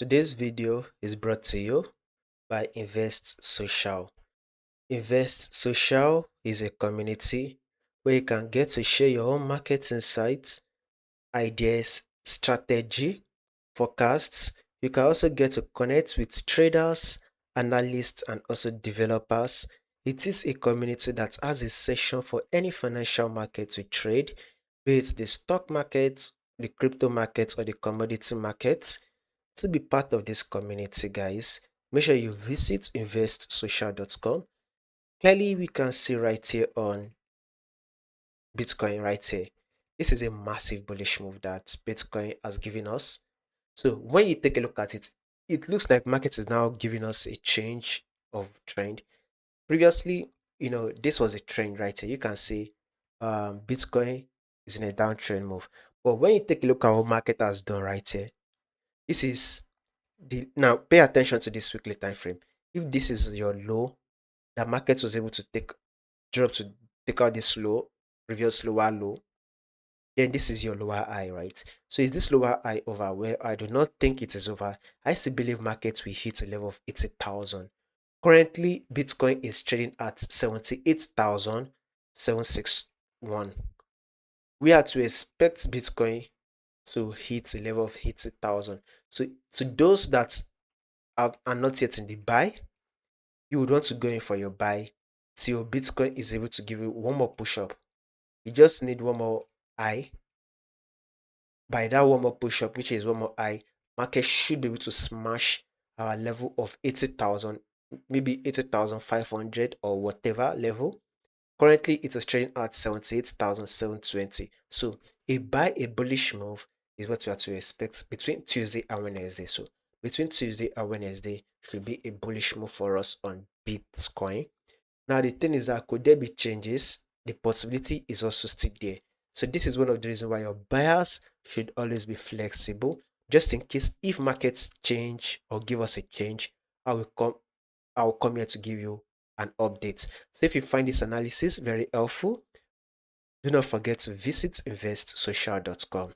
Today's video is brought to you by Invest Social. Invest Social is a community where you can get to share your own market insights, ideas, strategy, forecasts. You can also get to connect with traders, analysts, and also developers. It is a community that has a session for any financial market to trade, be it the stock market, the crypto market, or the commodity market. To be part of this community, guys, make sure you visit investsocial.com. Clearly, we can see right here on Bitcoin right here. This is a massive bullish move that Bitcoin has given us. So when you take a look at it, it looks like market is now giving us a change of trend. Previously, this was a trend right here. You can see Bitcoin is in a downtrend move. But when you take a look at what market has done right here, this is now pay attention to this weekly time frame. If this is your low, the market was able to take out this low, previous lower low, then this is your lower high, right? So is this lower high over? Well, I do not think it is over. I still believe markets will hit a level of 80,000. Currently, Bitcoin is trading at 78,761. We are to expect Bitcoin to hit a level of 80,000. So to those that are not yet in the buy, you would want to go in for your buy till Bitcoin is able to give you one more push up. You just need one more high. By that one more push up, which is one more high, market should be able to smash our level of 80,000, maybe 80,500 or whatever level. Currently, it is trading at 78,720. So a buy, a bullish move is what we have to expect between Tuesday and Wednesday. So between Tuesday and Wednesday should be a bullish move for us on Bitcoin. Now the thing is that could there be changes? The possibility is also still there. So this is one of the reasons why your buyers should always be flexible, just in case if markets change or give us a change, I will come here to give you an update. So if you find this analysis very helpful, do not forget to visit investsocial.com.